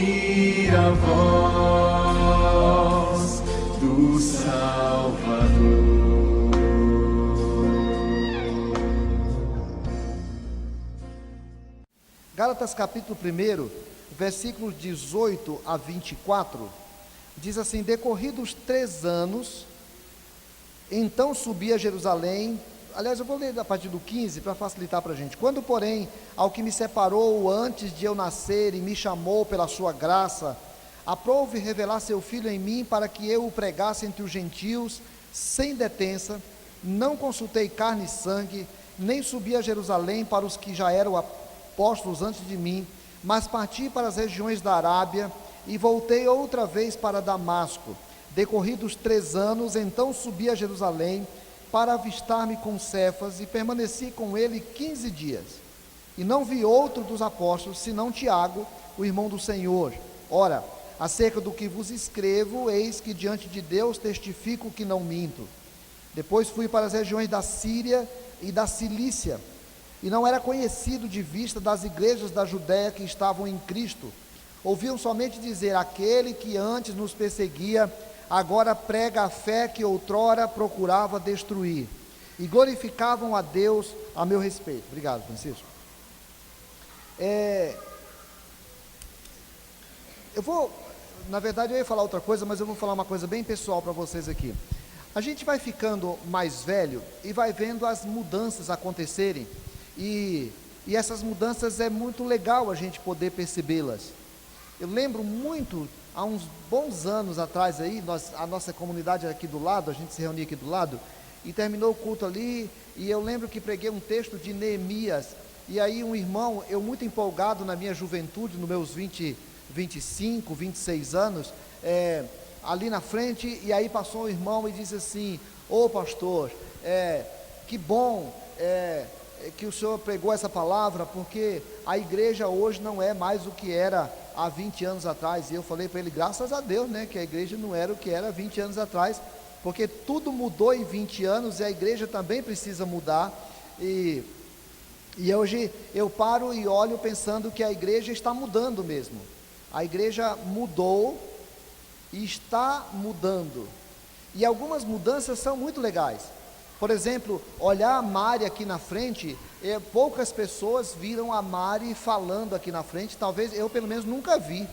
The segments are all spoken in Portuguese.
ouvir a voz do Salvador. Gálatas capítulo 1, versículos 18 a 24, diz assim: decorridos 3 anos, então subi a Jerusalém. Aliás, eu vou ler a partir do 15 para facilitar para a gente. Quando, porém, ao que me separou antes de eu nascer e me chamou pela sua graça, aprove revelar seu Filho em mim para que eu o pregasse entre os gentios, sem detença, não consultei carne e sangue, nem subi a Jerusalém para os que já eram apóstolos antes de mim, mas parti para as regiões da Arábia e voltei outra vez para Damasco. Decorridos 3 anos, então subi a Jerusalém para avistar-me com Cefas e permaneci com ele 15 dias. E não vi outro dos apóstolos, senão Tiago, o irmão do Senhor. Ora, acerca do que vos escrevo, eis que diante de Deus testifico que não minto. Depois fui para as regiões da Síria e da Cilícia, e não era conhecido de vista das igrejas da Judéia que estavam em Cristo. Ouviam somente dizer: aquele que antes nos perseguia, agora prega a fé que outrora procurava destruir. E glorificavam a Deus a meu respeito. Obrigado, Francisco. Na verdade eu ia falar outra coisa, mas eu vou falar uma coisa bem pessoal para vocês aqui. A gente vai ficando mais velho e vai vendo as mudanças acontecerem, e essas mudanças é muito legal a gente poder percebê-las. Eu lembro muito, há uns bons anos atrás aí, a nossa comunidade aqui do lado, a gente se reunia aqui do lado, e terminou o culto ali, e eu lembro que preguei um texto de Neemias, e aí um irmão, eu muito empolgado na minha juventude, nos meus 25, 26 anos, ali na frente, e aí passou um irmão e disse assim: ô pastor, que bom, que o senhor pregou essa palavra, porque a igreja hoje não é mais o que era há 20 anos atrás. E eu falei para ele: graças a Deus, né, que a igreja não era o que era 20 anos atrás, porque tudo mudou em 20 anos e a igreja também precisa mudar. E hoje eu paro e olho pensando que a igreja está mudando mesmo. A igreja mudou e está mudando, e algumas mudanças são muito legais. Por exemplo, olhar a Mari aqui na frente, poucas pessoas viram a Mari falando aqui na frente. Talvez eu pelo menos nunca vi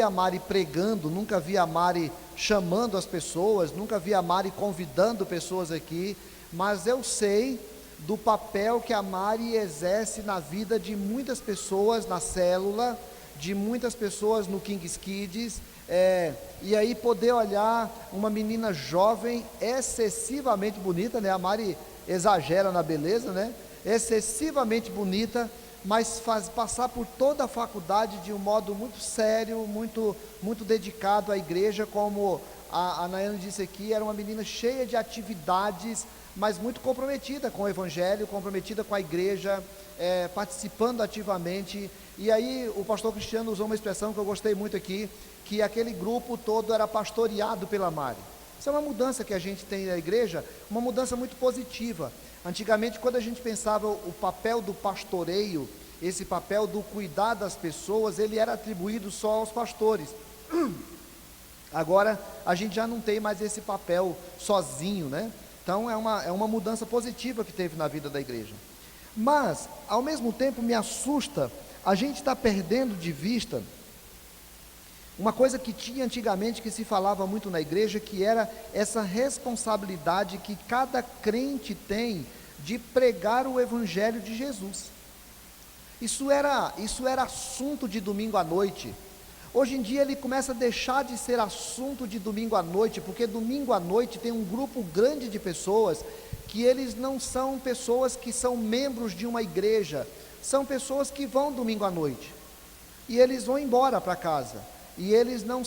a Mari pregando, nunca vi a Mari chamando as pessoas, nunca vi a Mari convidando pessoas aqui, mas eu sei do papel que a Mari exerce na vida de muitas pessoas na célula, de muitas pessoas no King's Kids, e aí poder olhar uma menina jovem, excessivamente bonita, né? A Mari exagera na beleza, né? Excessivamente bonita, mas passar por toda a faculdade de um modo muito sério, muito dedicado à igreja, como a Nayane disse aqui. Era uma menina cheia de atividades, mas muito comprometida com o evangelho, comprometida com a igreja, participando ativamente. E aí o pastor Cristiano usou uma expressão que eu gostei muito aqui, que aquele grupo todo era pastoreado pela Mari. Isso é uma mudança que a gente tem na igreja, uma mudança muito positiva. Antigamente, quando a gente pensava o papel do pastoreio, esse papel do cuidar das pessoas, ele era atribuído só aos pastores. Agora a gente já não tem mais esse papel sozinho, né? Então é uma mudança positiva que teve na vida da igreja. Mas ao mesmo tempo me assusta a gente está perdendo de vista uma coisa que tinha antigamente, que se falava muito na igreja, que era essa responsabilidade que cada crente tem de pregar o evangelho de Jesus. Isso era assunto de domingo à noite. Hoje em dia ele começa a deixar de ser assunto de domingo à noite, porque domingo à noite tem um grupo grande de pessoas que eles não são pessoas que são membros de uma igreja, são pessoas que vão domingo à noite, e eles vão embora para casa, e eles não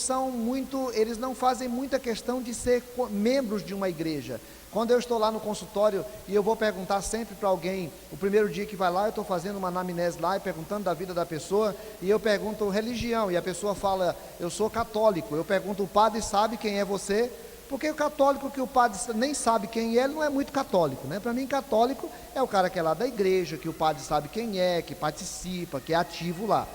fazem muita questão de ser membros de uma igreja. Quando eu estou lá no consultório e eu vou perguntar sempre para alguém, o primeiro dia que vai lá, eu estou fazendo uma anamnese lá e perguntando da vida da pessoa, e eu pergunto religião, e a pessoa fala: eu sou católico. Eu pergunto: o padre sabe quem é você? Porque o católico que o padre nem sabe quem é, ele não é muito católico, né? Para mim, católico é o cara que é lá da igreja, que o padre sabe quem é, que participa, que é ativo lá.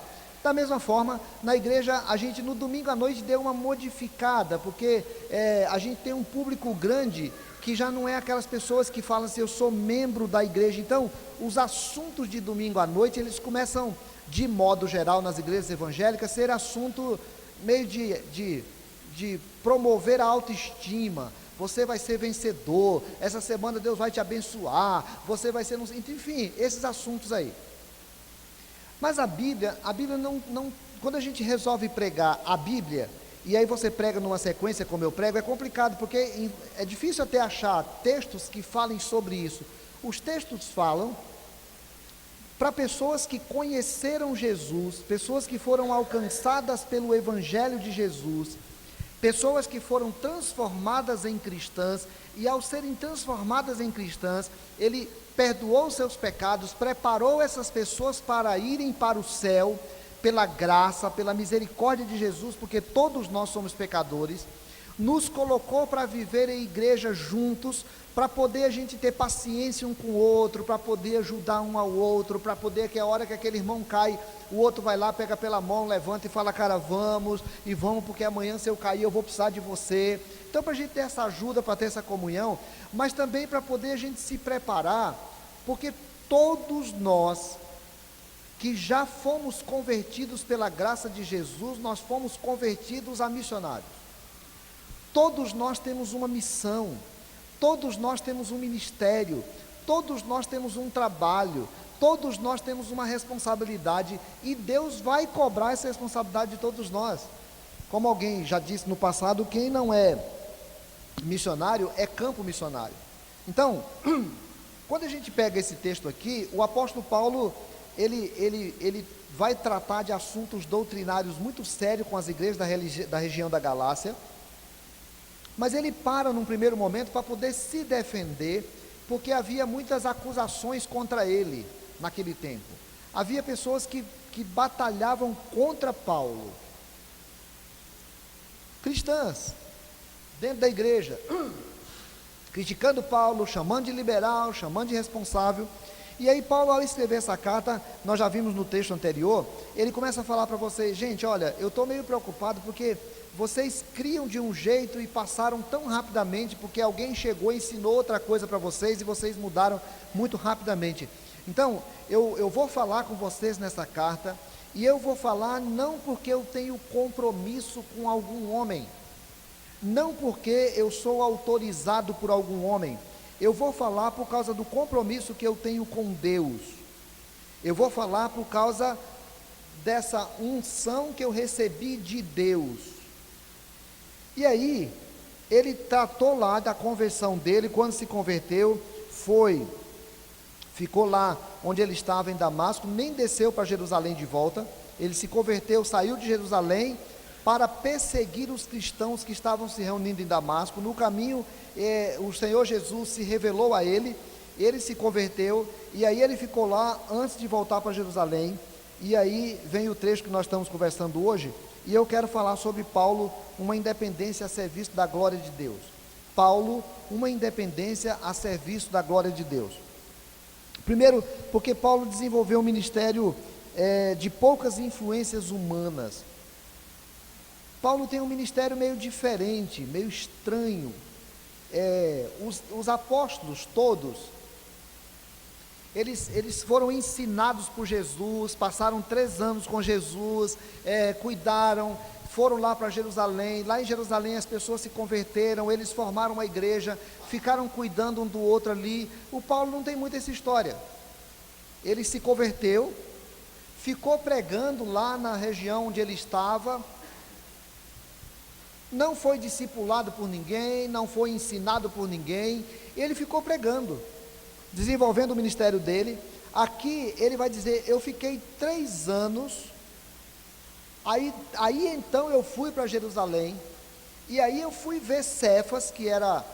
Da mesma forma, na igreja, a gente no domingo à noite deu uma modificada, porque a gente tem um público grande que já não é aquelas pessoas que falam assim, eu sou membro da igreja. Então, os assuntos de domingo à noite, eles começam, de modo geral, nas igrejas evangélicas, ser assunto meio de promover a autoestima. Você vai ser vencedor, essa semana Deus vai te abençoar, você vai ser, enfim, esses assuntos aí. Mas a Bíblia não, quando a gente resolve pregar a Bíblia, e aí você prega numa sequência como eu prego, é complicado, porque é difícil até achar textos que falem sobre isso. Os textos falam para pessoas que conheceram Jesus, pessoas que foram alcançadas pelo Evangelho de Jesus, pessoas que foram transformadas em cristãs, e ao serem transformadas em cristãs, ele perdoou seus pecados, preparou essas pessoas para irem para o céu, pela graça, pela misericórdia de Jesus, porque todos nós somos pecadores, nos colocou para viver em igreja juntos, para poder a gente ter paciência um com o outro, para poder ajudar um ao outro, para poder que a hora que aquele irmão cai, o outro vai lá, pega pela mão, levanta e fala, cara, vamos, e vamos, porque amanhã se eu cair eu vou precisar de você. Então para a gente ter essa ajuda, para ter essa comunhão, mas também para poder a gente se preparar, porque todos nós que já fomos convertidos pela graça de Jesus, nós fomos convertidos a missionários. Todos nós temos uma missão, todos nós temos um ministério, todos nós temos um trabalho, todos nós temos uma responsabilidade, e Deus vai cobrar essa responsabilidade de todos nós. Como alguém já disse no passado, quem não é missionário é campo missionário. Então, quando a gente pega esse texto aqui, o apóstolo Paulo, ele vai tratar de assuntos doutrinários muito sérios com as igrejas da região da Galácia, mas ele para num primeiro momento para poder se defender, porque havia muitas acusações contra ele naquele tempo. Havia pessoas que batalhavam contra Paulo, cristãs, dentro da igreja, criticando Paulo, chamando de liberal, chamando de irresponsável. E aí Paulo, ao escrever essa carta, nós já vimos no texto anterior, ele começa a falar para vocês, gente, olha, eu estou meio preocupado porque vocês criam de um jeito e passaram tão rapidamente, porque alguém chegou e ensinou outra coisa para vocês e vocês mudaram muito rapidamente. Então, eu vou falar com vocês nessa carta, e eu vou falar não porque eu tenho compromisso com algum homem, não porque eu sou autorizado por algum homem, eu vou falar por causa do compromisso que eu tenho com Deus, eu vou falar por causa dessa unção que eu recebi de Deus. E aí, ele tratou lá da conversão dele, quando se converteu, ficou lá onde ele estava em Damasco, nem desceu para Jerusalém de volta, ele se converteu, saiu de Jerusalém, para perseguir os cristãos que estavam se reunindo em Damasco. No caminho, o Senhor Jesus se revelou a ele, ele se converteu, e aí ele ficou lá antes de voltar para Jerusalém. E aí vem o trecho que nós estamos conversando hoje, e eu quero falar sobre Paulo, uma independência a serviço da glória de Deus. Paulo, uma independência a serviço da glória de Deus. Primeiro, porque Paulo desenvolveu um ministério de poucas influências humanas. Paulo tem um ministério meio diferente, meio estranho. Os apóstolos todos, eles foram ensinados por Jesus, passaram 3 anos com Jesus, cuidaram, foram lá para Jerusalém. Lá em Jerusalém as pessoas se converteram, eles formaram uma igreja, ficaram cuidando um do outro ali. O Paulo não tem muito essa história. Ele se converteu, ficou pregando lá na região onde ele estava, não foi discipulado por ninguém, não foi ensinado por ninguém, ele ficou pregando, desenvolvendo o ministério dele. Aqui ele vai dizer, eu fiquei 3 anos, aí então eu fui para Jerusalém, e aí eu fui ver Cefas, que era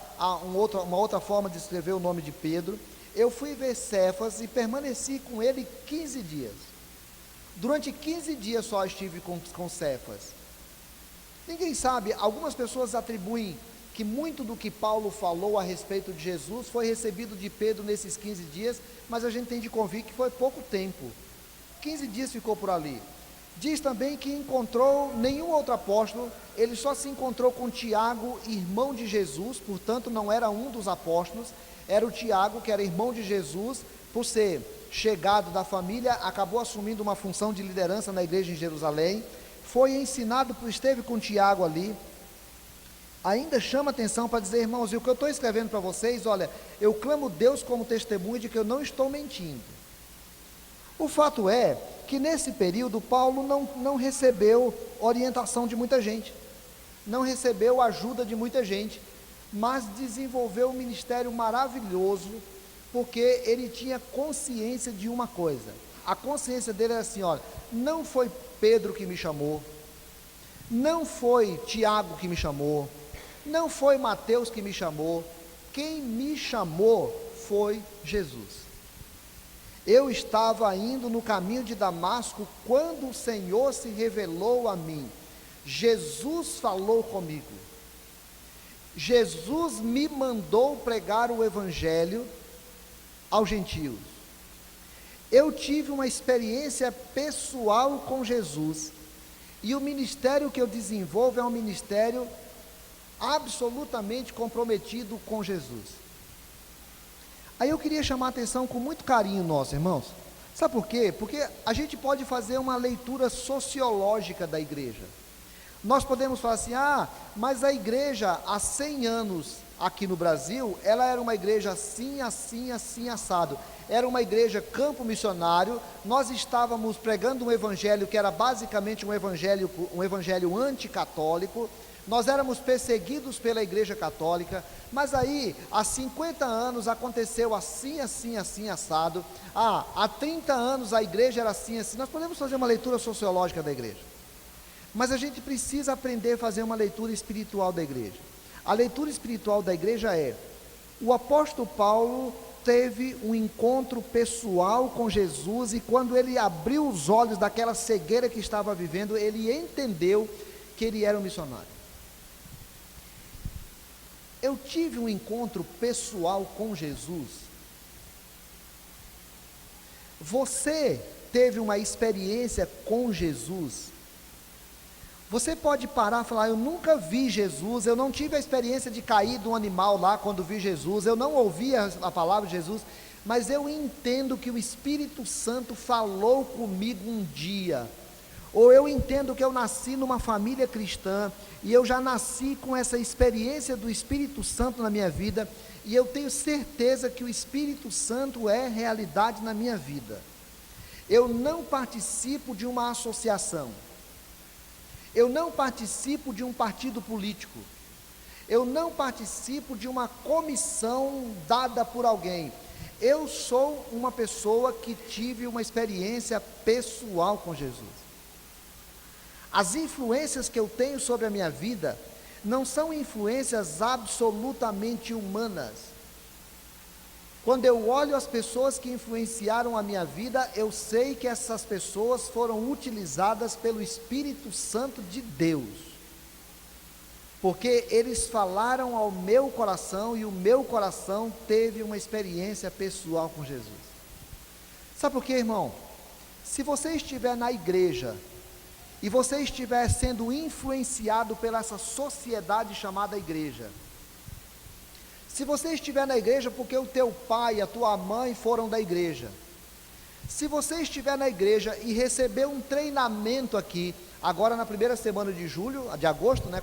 uma outra forma de escrever o nome de Pedro. Eu fui ver Cefas e permaneci com ele 15 dias, durante 15 dias só estive com Cefas. Ninguém sabe, algumas pessoas atribuem que muito do que Paulo falou a respeito de Jesus foi recebido de Pedro nesses 15 dias, mas a gente tem de convir que foi pouco tempo. 15 dias ficou por ali. Diz também que encontrou nenhum outro apóstolo, ele só se encontrou com Tiago, irmão de Jesus, portanto não era um dos apóstolos, era o Tiago, que era irmão de Jesus, por ser chegado da família, acabou assumindo uma função de liderança na igreja em Jerusalém, foi ensinado, esteve com Tiago ali. Ainda chama atenção para dizer, irmãos, e o que eu estou escrevendo para vocês, olha, eu clamo Deus como testemunho de que eu não estou mentindo. O fato é que nesse período Paulo não recebeu orientação de muita gente, não recebeu ajuda de muita gente, mas desenvolveu um ministério maravilhoso, porque ele tinha consciência de uma coisa. A consciência dele era assim, olha, não foi Pedro que me chamou, não foi Tiago que me chamou, não foi Mateus que me chamou, quem me chamou foi Jesus. Eu estava indo no caminho de Damasco, quando o Senhor se revelou a mim, Jesus falou comigo, Jesus me mandou pregar o Evangelho aos gentios. Eu tive uma experiência pessoal com Jesus, e o ministério que eu desenvolvo é um ministério absolutamente comprometido com Jesus. Aí eu queria chamar a atenção com muito carinho nosso, irmãos. Sabe por quê? Porque a gente pode fazer uma leitura sociológica da igreja. Nós podemos falar assim, mas a igreja há 100 anos aqui no Brasil, ela era uma igreja assim, assim, assim, assado. Era uma igreja campo missionário, nós estávamos pregando um evangelho que era basicamente um evangelho anticatólico, nós éramos perseguidos pela igreja católica, mas aí, há 50 anos aconteceu assim, assim, assim, assado, há 30 anos a igreja era assim, assim. Nós podemos fazer uma leitura sociológica da igreja, mas a gente precisa aprender a fazer uma leitura espiritual da igreja. A leitura espiritual da igreja é, o apóstolo Paulo teve um encontro pessoal com Jesus, e quando ele abriu os olhos daquela cegueira que estava vivendo, ele entendeu que ele era um missionário. Eu tive um encontro pessoal com Jesus. Você teve uma experiência com Jesus? Você pode parar e falar, eu nunca vi Jesus, eu não tive a experiência de cair de um animal lá quando vi Jesus, eu não ouvi a palavra de Jesus, mas eu entendo que o Espírito Santo falou comigo um dia, ou eu entendo que eu nasci numa família cristã, e eu já nasci com essa experiência do Espírito Santo na minha vida, e eu tenho certeza que o Espírito Santo é realidade na minha vida. Eu não participo de uma associação, eu não participo de um partido político, eu não participo de uma comissão dada por alguém, eu sou uma pessoa que tive uma experiência pessoal com Jesus. As influências que eu tenho sobre a minha vida não são influências absolutamente humanas. Quando eu olho as pessoas que influenciaram a minha vida, eu sei que essas pessoas foram utilizadas pelo Espírito Santo de Deus, porque eles falaram ao meu coração, e o meu coração teve uma experiência pessoal com Jesus. Sabe por quê, irmão? Se você estiver na igreja, e você estiver sendo influenciado pela essa sociedade chamada igreja, se você estiver na igreja porque o teu pai e a tua mãe foram da igreja, se você estiver na igreja e receber um treinamento aqui, agora na primeira semana de agosto, né,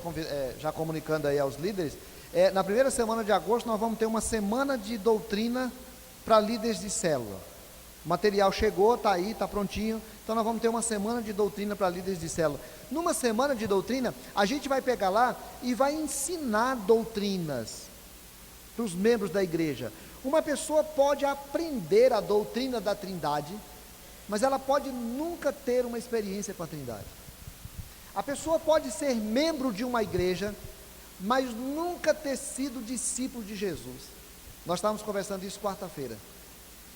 já comunicando aí aos líderes, na primeira semana de agosto nós vamos ter uma semana de doutrina para líderes de célula. O material chegou, está aí, está prontinho, então nós vamos ter uma semana de doutrina para líderes de célula. Numa semana de doutrina, a gente vai pegar lá e vai ensinar doutrinas para os membros da igreja. Uma pessoa pode aprender a doutrina da Trindade, mas ela pode nunca ter uma experiência com a Trindade. A pessoa pode ser membro de uma igreja, mas nunca ter sido discípulo de Jesus. Nós estávamos conversando isso quarta-feira.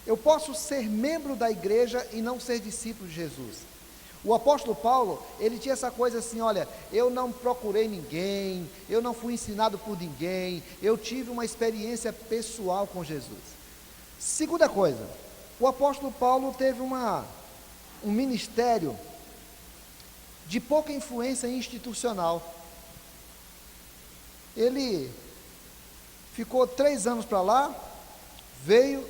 Eu posso ser membro da igreja e não ser discípulo de Jesus. O apóstolo Paulo, ele tinha essa coisa assim, olha, eu não procurei ninguém, eu não fui ensinado por ninguém, eu tive uma experiência pessoal com Jesus. Segunda coisa, o apóstolo Paulo teve um ministério de pouca influência institucional. Ele ficou 3 anos para lá, veio,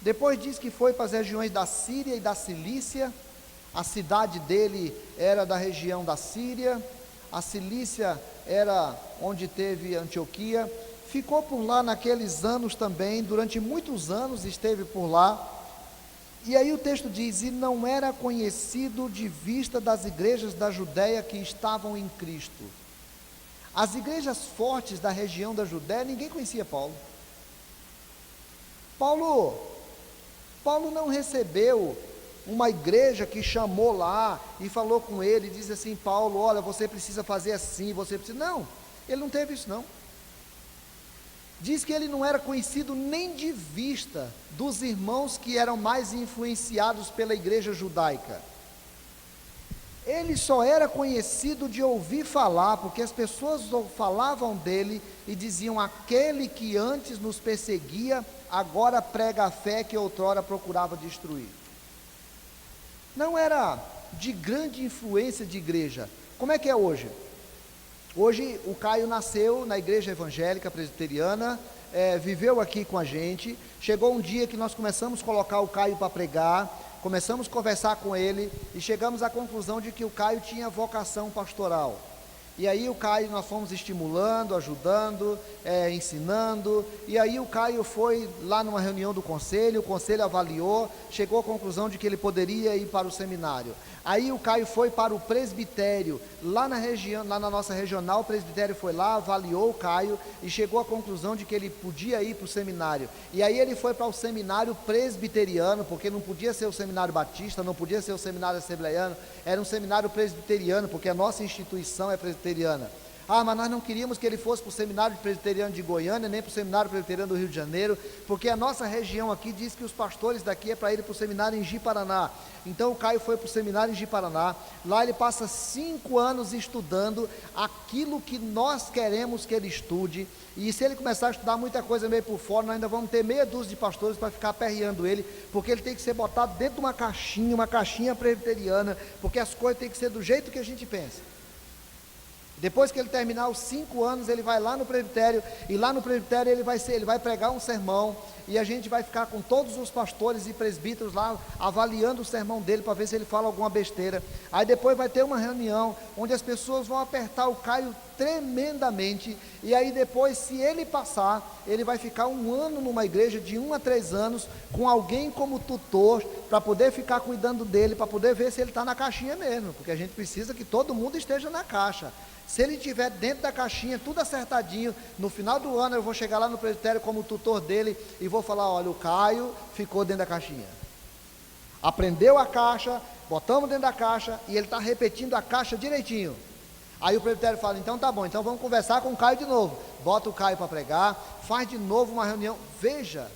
depois diz que foi para as regiões da Síria e da Cilícia. A cidade dele era da região da Síria, a Cilícia era onde teve Antioquia. Ficou por lá naqueles anos também, durante muitos anos esteve por lá. E aí o texto diz: e não era conhecido de vista das igrejas da Judéia que estavam em Cristo. As igrejas fortes da região da Judéia, ninguém conhecia Paulo. Paulo não recebeu uma igreja que chamou lá e falou com ele, e disse assim: Paulo, olha, você precisa fazer assim, você precisa... Não, ele não teve isso não. Diz que ele não era conhecido nem de vista dos irmãos que eram mais influenciados pela igreja judaica. Ele só era conhecido de ouvir falar, porque as pessoas falavam dele e diziam: aquele que antes nos perseguia, agora prega a fé que outrora procurava destruir. Não era de grande influência de igreja. Como é que é hoje? Hoje o Caio nasceu na igreja evangélica presbiteriana, viveu aqui com a gente. Chegou um dia que nós começamos a colocar o Caio para pregar, começamos a conversar com ele e chegamos à conclusão de que o Caio tinha vocação pastoral. E aí o Caio, nós fomos estimulando, ajudando, ensinando, e aí o Caio foi lá numa reunião do conselho, o conselho avaliou, chegou à conclusão de que ele poderia ir para o seminário. Aí o Caio foi para o presbitério, lá na região, lá na nossa regional, o presbitério foi lá, avaliou o Caio e chegou à conclusão de que ele podia ir para o seminário. E aí ele foi para o seminário presbiteriano, porque não podia ser o seminário batista, não podia ser o seminário assembleiano, era um seminário presbiteriano, porque a nossa instituição é presbiteriana. Ah, mas nós não queríamos que ele fosse para o seminário presbiteriano de Goiânia, nem para o seminário presbiteriano do Rio de Janeiro, porque a nossa região aqui diz que os pastores daqui é para ir para o seminário em Ji-Paraná. Então o Caio foi para o seminário em Ji-Paraná, lá ele passa 5 anos estudando aquilo que nós queremos que ele estude, e se ele começar a estudar muita coisa meio por fora, nós ainda vamos ter meia dúzia de pastores para ficar aperreando ele, porque ele tem que ser botado dentro de uma caixinha presbiteriana, porque as coisas têm que ser do jeito que a gente pensa. Depois que ele terminar os 5 anos, ele vai lá no presbitério, e lá no presbitério ele vai pregar um sermão, e a gente vai ficar com todos os pastores e presbíteros lá, avaliando o sermão dele, para ver se ele fala alguma besteira. Aí depois vai ter uma reunião, onde as pessoas vão apertar o Caio tremendamente, e aí depois, se ele passar, ele vai ficar 1 ano numa igreja, de 1 a 3 anos, com alguém como tutor, para poder ficar cuidando dele, para poder ver se ele está na caixinha mesmo, porque a gente precisa que todo mundo esteja na caixa. Se ele estiver dentro da caixinha, tudo acertadinho, no final do ano eu vou chegar lá no presbitério como tutor dele e vou falar: olha, o Caio ficou dentro da caixinha, aprendeu a caixa, botamos dentro da caixa e ele está repetindo a caixa direitinho. Aí o presbitério fala: então tá bom, então vamos conversar com o Caio de novo, bota o Caio para pregar, faz de novo uma reunião. Veja,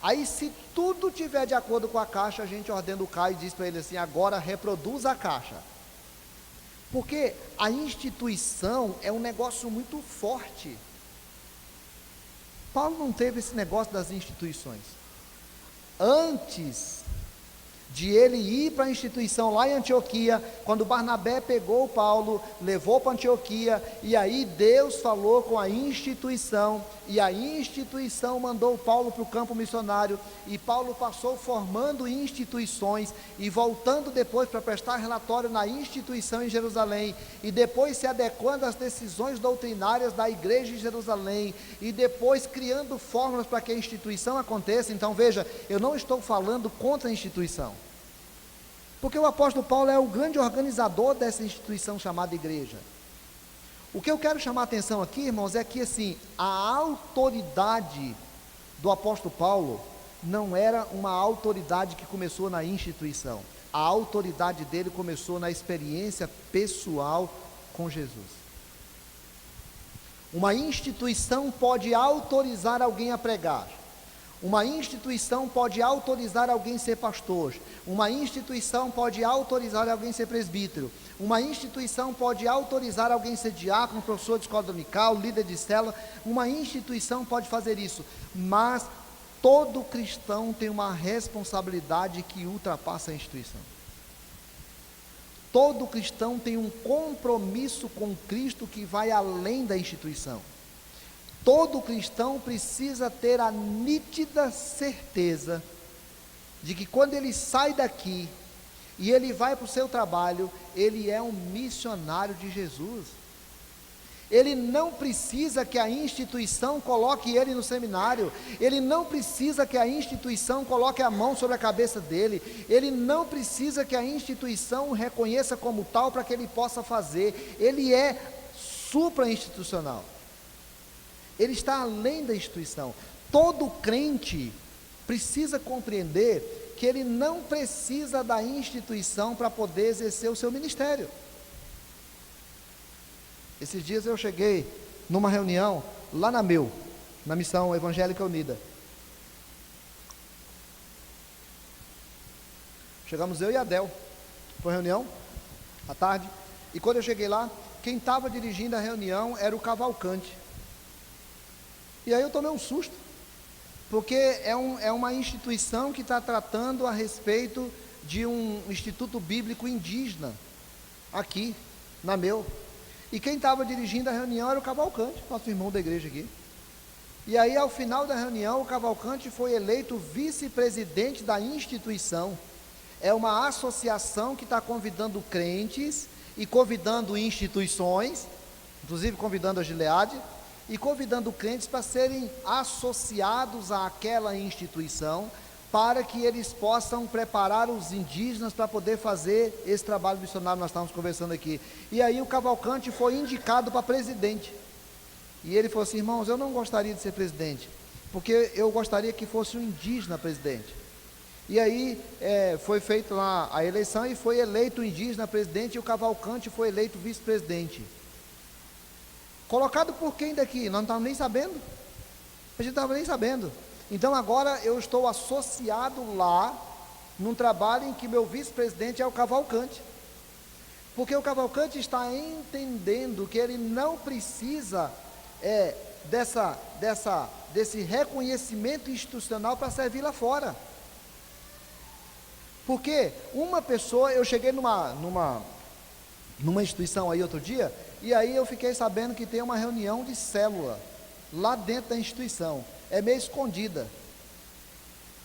aí se tudo tiver de acordo com a caixa, a gente ordena o Caio e diz para ele assim: agora reproduz a caixa. Porque a instituição é um negócio muito forte. Paulo não teve esse negócio das instituições. Antes de ele ir para a instituição lá em Antioquia, quando Barnabé pegou Paulo, levou para Antioquia, e aí Deus falou com a instituição, e a instituição mandou Paulo para o campo missionário, e Paulo passou formando instituições, e voltando depois para prestar relatório na instituição em Jerusalém, e depois se adequando às decisões doutrinárias da igreja em Jerusalém, e depois criando fórmulas para que a instituição aconteça. Então veja, eu não estou falando contra a instituição, porque o apóstolo Paulo é o grande organizador dessa instituição chamada igreja. O que eu quero chamar a atenção aqui, irmãos, é que assim, a autoridade do apóstolo Paulo não era uma autoridade que começou na instituição. A autoridade dele começou na experiência pessoal com Jesus. Uma instituição pode autorizar alguém a pregar. Uma instituição pode autorizar alguém a ser pastor. Uma instituição pode autorizar alguém a ser presbítero. Uma instituição pode autorizar alguém a ser diácono, professor de escola dominical, líder de célula. Uma instituição pode fazer isso, mas todo cristão tem uma responsabilidade que ultrapassa a instituição. Todo cristão tem um compromisso com Cristo que vai além da instituição. Todo cristão precisa ter a nítida certeza de que quando ele sai daqui e ele vai para o seu trabalho, ele é um missionário de Jesus. Ele não precisa que a instituição coloque ele no seminário, ele não precisa que a instituição coloque a mão sobre a cabeça dele, ele não precisa que a instituição o reconheça como tal para que ele possa fazer. Ele é supra-institucional, ele está além da instituição. Todo crente precisa compreender que ele não precisa da instituição para poder exercer o seu ministério. Esses dias eu cheguei numa reunião lá na Missão Evangélica Unida. Chegamos eu e a Del, foi reunião à tarde, e quando eu cheguei lá, quem estava dirigindo a reunião era o Cavalcante. E aí eu tomei um susto, porque é uma instituição que está tratando a respeito de um instituto bíblico indígena, aqui, na E quem estava dirigindo a reunião era o Cavalcante, nosso irmão da igreja aqui. E aí, ao final da reunião, o Cavalcante foi eleito vice-presidente da instituição. É uma associação que está convidando crentes e convidando instituições, inclusive convidando a Gileade, e convidando crentes para serem associados àquela instituição, para que eles possam preparar os indígenas para poder fazer esse trabalho missionário que nós estávamos conversando aqui. E aí o Cavalcante foi indicado para presidente, e ele falou assim: irmãos, eu não gostaria de ser presidente, porque eu gostaria que fosse um indígena presidente. E aí foi feita lá a eleição e foi eleito o indígena presidente, e o Cavalcante foi eleito vice-presidente. Colocado por quem daqui? Nós não estávamos nem sabendo, a gente não estava nem sabendo. Então agora eu estou associado lá, num trabalho em que meu vice-presidente é o Cavalcante, porque o Cavalcante está entendendo que ele não precisa desse reconhecimento institucional para servir lá fora. Porque uma pessoa, eu cheguei numa instituição aí outro dia, e aí eu fiquei sabendo que tem uma reunião de célula lá dentro da instituição, é meio escondida.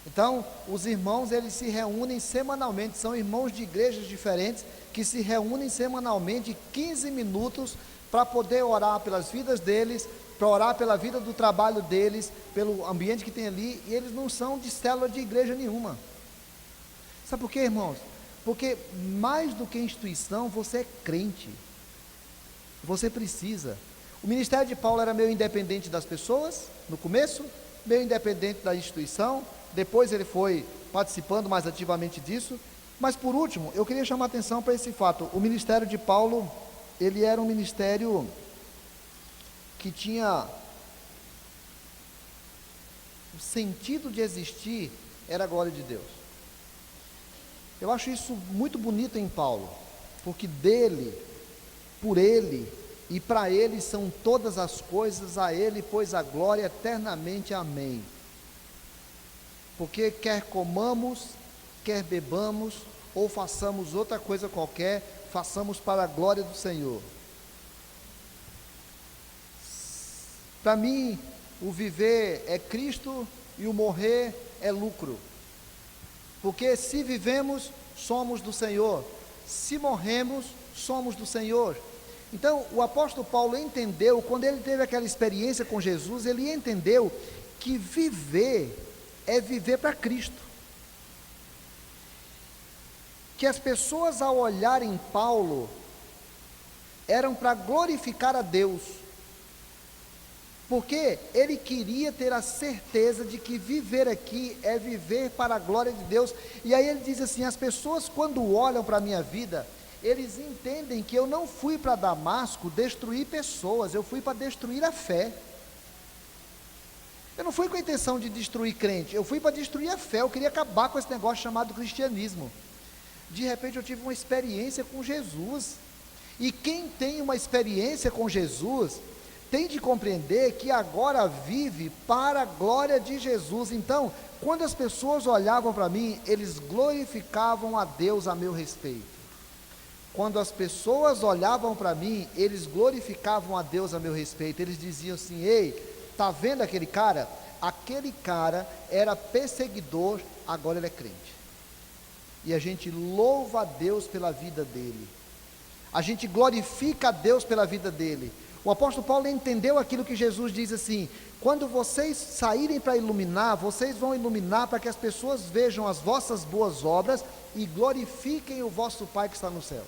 Então, os irmãos, eles se reúnem semanalmente, são irmãos de igrejas diferentes, que se reúnem semanalmente, 15 minutos, para poder orar pelas vidas deles, para orar pela vida do trabalho deles, pelo ambiente que tem ali, e eles não são de célula de igreja nenhuma. Sabe por quê, irmãos? Porque mais do que instituição, você é crente, você precisa. O ministério de Paulo era meio independente das pessoas, no começo, meio independente da instituição, depois ele foi participando mais ativamente disso, mas por último, eu queria chamar a atenção para esse fato. O ministério de Paulo, ele era um ministério que tinha o sentido de existir, era a glória de Deus. Eu acho isso muito bonito em Paulo, porque dele, por ele e para ele são todas as coisas, a ele pois a glória eternamente, amém. Porque quer comamos, quer bebamos, ou façamos outra coisa qualquer, façamos para a glória do Senhor. Para mim, o viver é Cristo e o morrer é lucro. Porque se vivemos, somos do Senhor, se morremos, somos do Senhor. Então, o apóstolo Paulo entendeu, quando ele teve aquela experiência com Jesus, ele entendeu que viver é viver para Cristo. Que as pessoas, ao olharem Paulo, eram para glorificar a Deus, porque ele queria ter a certeza de que viver aqui é viver para a glória de Deus. E aí ele diz assim: as pessoas, quando olham para a minha vida, eles entendem que eu não fui para Damasco destruir pessoas, eu fui para destruir a fé. Eu não fui com a intenção de destruir crente, eu fui para destruir a fé. Eu queria acabar com esse negócio chamado cristianismo. De repente eu tive uma experiência com Jesus, e quem tem uma experiência com Jesus tem de compreender que agora vive para a glória de Jesus. Então, quando as pessoas olhavam para mim, eles glorificavam a Deus a meu respeito. quando as pessoas olhavam para mim, eles glorificavam a Deus a meu respeito. Eles diziam assim: ei, tá vendo aquele cara? Aquele cara era perseguidor, agora ele é crente. E a gente louva a Deus pela vida dele. A gente glorifica a Deus pela vida dele. O apóstolo Paulo entendeu aquilo que Jesus diz assim: quando vocês saírem para iluminar, vocês vão iluminar para que as pessoas vejam as vossas boas obras e glorifiquem o vosso Pai que está no céu.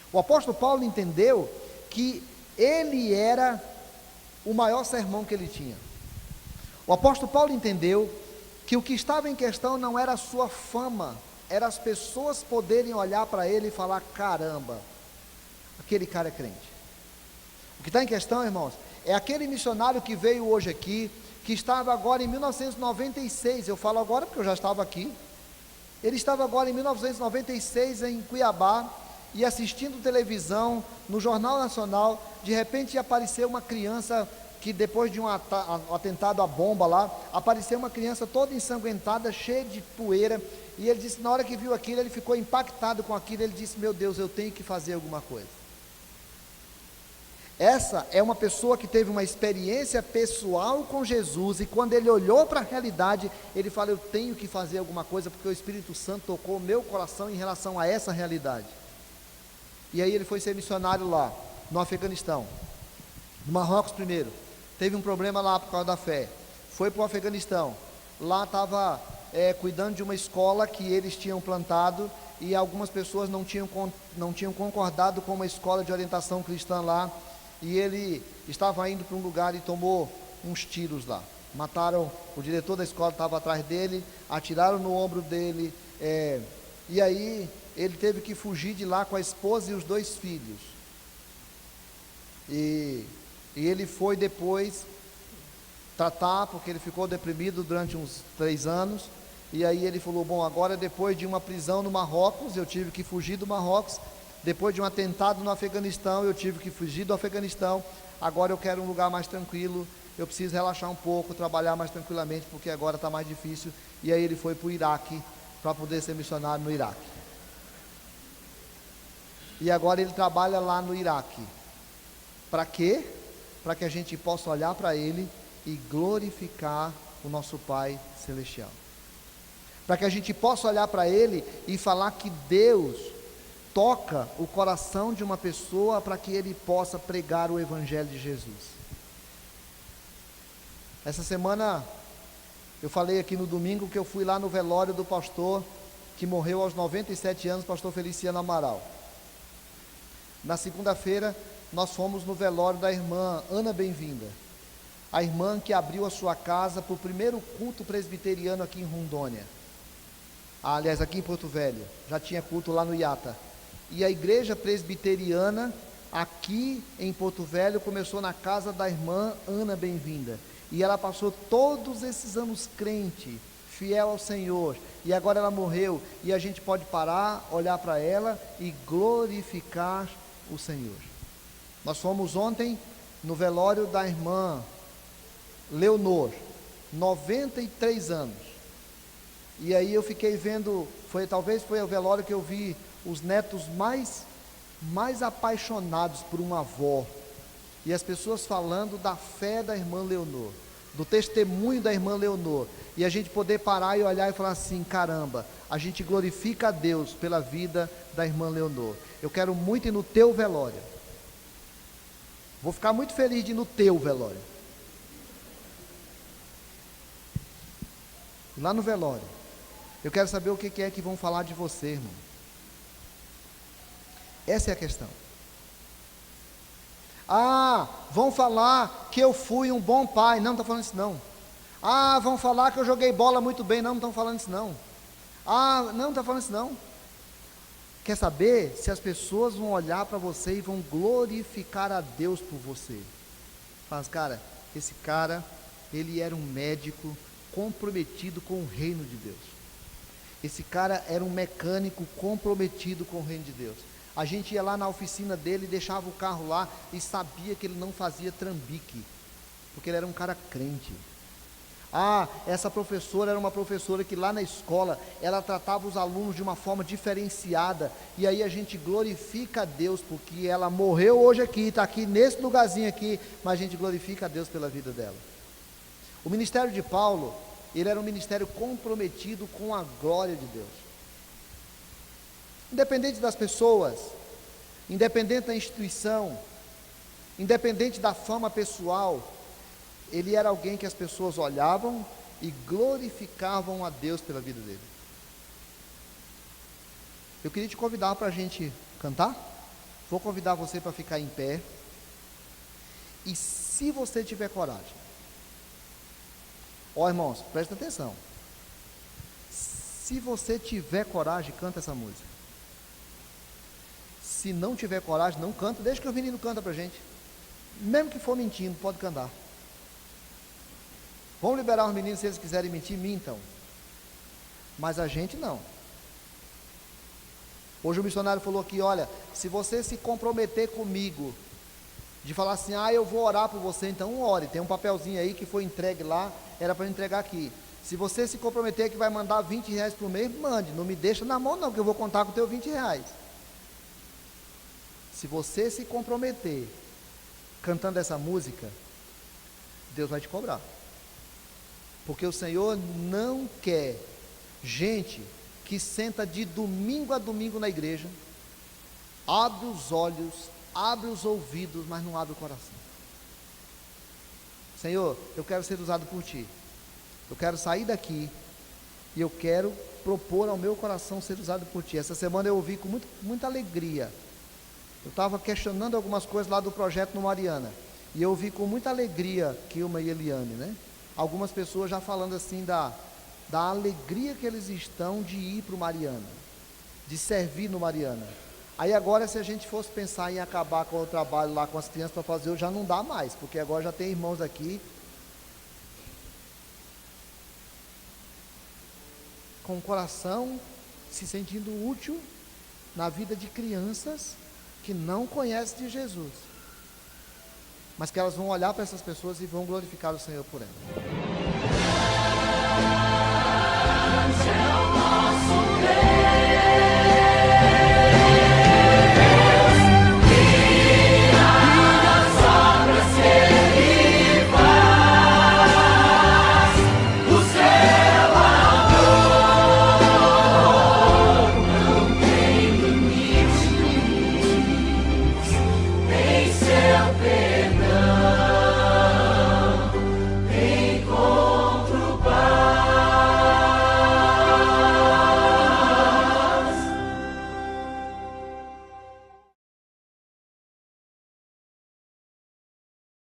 O apóstolo Paulo entendeu que ele era o maior sermão que ele tinha. O apóstolo Paulo entendeu que o que estava em questão não era a sua fama, era as pessoas poderem olhar para ele e falar: caramba, aquele cara é crente. O que está em questão, irmãos, é aquele missionário que veio hoje aqui, que estava agora em 1996, eu falo agora porque eu já estava aqui. Ele estava agora em 1996 em Cuiabá, e assistindo televisão, no Jornal Nacional, de repente apareceu uma criança que depois de um atentado à bomba lá, apareceu uma criança toda ensanguentada, cheia de poeira, e ele disse, na hora que viu aquilo, ele ficou impactado com aquilo, ele disse: meu Deus, eu tenho que fazer alguma coisa. Essa é uma pessoa que teve uma experiência pessoal com Jesus, e quando ele olhou para a realidade, ele fala: eu tenho que fazer alguma coisa, porque o Espírito Santo tocou o meu coração em relação a essa realidade. E aí ele foi ser missionário lá, no Afeganistão, no Marrocos primeiro, teve um problema lá por causa da fé, foi para o Afeganistão, lá estava cuidando de uma escola que eles tinham plantado, e algumas pessoas não tinham concordado com uma escola de orientação cristã lá, e ele estava indo para um lugar e tomou uns tiros lá, mataram, o diretor da escola estava atrás dele, atiraram no ombro dele, e aí ele teve que fugir de lá com a esposa e os 2 filhos, e ele foi depois tratar, porque ele ficou deprimido durante uns 3 anos, e aí ele falou: bom, agora depois de uma prisão no Marrocos, eu tive que fugir do Marrocos, depois de um atentado no Afeganistão, eu tive que fugir do Afeganistão, agora eu quero um lugar mais tranquilo, eu preciso relaxar um pouco, trabalhar mais tranquilamente, porque agora está mais difícil. E aí ele foi para o Iraque, para poder ser missionário no Iraque, e agora ele trabalha lá no Iraque. Para quê? Para que a gente possa olhar para ele e glorificar o nosso Pai Celestial, para que a gente possa olhar para ele e falar que Deus toca o coração de uma pessoa para que ele possa pregar o Evangelho de Jesus. Essa semana eu falei aqui no domingo que eu fui lá no velório do pastor que morreu aos 97 anos, pastor Feliciano Amaral. Na segunda-feira nós fomos no velório da irmã Ana Bem-vinda, a irmã que abriu a sua casa para o primeiro culto presbiteriano aqui em Rondônia. Aliás, aqui em Porto Velho, já tinha culto lá no Iata. E a igreja presbiteriana aqui em Porto Velho começou na casa da irmã Ana Bem-vinda. E ela passou todos esses anos crente, fiel ao Senhor. E agora ela morreu, e a gente pode parar, olhar para ela e glorificar o Senhor. Nós fomos ontem no velório da irmã Leonor, 93 anos. E aí eu fiquei vendo, talvez foi o velório que eu vi os netos mais apaixonados por uma avó, e as pessoas falando da fé da irmã Leonor, do testemunho da irmã Leonor, e a gente poder parar e olhar e falar assim: caramba, a gente glorifica a Deus pela vida da irmã Leonor. Eu quero muito ir no teu velório, vou ficar muito feliz de ir no teu velório, lá no velório. Eu quero saber o que é que vão falar de você, irmão. Essa é a questão. Vão falar que eu fui um bom pai. Não estão falando isso não. Vão falar que eu joguei bola muito bem. Não estão falando isso não. Não estão falando isso não. Quer saber se as pessoas vão olhar para você e vão glorificar a Deus por você? Mas cara, esse cara, ele era um médico comprometido com o reino de Deus. Esse cara era um mecânico comprometido com o reino de Deus. A gente ia lá na oficina dele, deixava o carro lá e sabia que ele não fazia trambique, porque ele era um cara crente. Ah, essa professora era uma professora que lá na escola, ela tratava os alunos de uma forma diferenciada, e aí a gente glorifica a Deus, porque ela morreu hoje aqui, está aqui nesse lugarzinho aqui, mas a gente glorifica a Deus pela vida dela. O ministério de Paulo, ele era um ministério comprometido com a glória de Deus. Independente das pessoas, independente da instituição, independente da fama pessoal, ele era alguém que as pessoas olhavam e glorificavam a Deus pela vida dele. Eu queria te convidar para a gente cantar. Vou convidar você para ficar em pé. E se você tiver coragem, ó irmãos, presta atenção. Se você tiver coragem, canta essa música. Se não tiver coragem, não canta. Deixa que o menino canta para a gente. Mesmo que for mentindo, pode cantar. Vamos liberar os meninos, se eles quiserem mentir, mintam. Mas a gente não. Hoje o missionário falou aqui, olha, se você se comprometer comigo, de falar assim, eu vou orar por você, então ore. Tem um papelzinho aí que foi entregue lá, era para entregar aqui. Se você se comprometer que vai mandar 20 reais por mês, mande. Não me deixa na mão não, que eu vou contar com o teu 20 reais. Se você se comprometer cantando essa música, Deus vai te cobrar. Porque o Senhor não quer gente que senta de domingo a domingo na igreja, abre os olhos, abre os ouvidos, mas não abre o coração. Senhor, eu quero ser usado por Ti. Eu quero sair daqui e eu quero propor ao meu coração ser usado por Ti. Essa semana eu ouvi com muita alegria. Eu estava questionando algumas coisas lá do projeto no Mariana. E eu ouvi com muita alegria Kilma e Eliane, né? Algumas pessoas já falando assim da alegria que eles estão de ir para o Mariana, de servir no Mariana. Aí agora, se a gente fosse pensar em acabar com o trabalho lá com as crianças para fazer, já não dá mais, porque agora já tem irmãos aqui com o coração se sentindo útil na vida de crianças que não conhecem de Jesus, mas que elas vão olhar para essas pessoas e vão glorificar o Senhor por elas.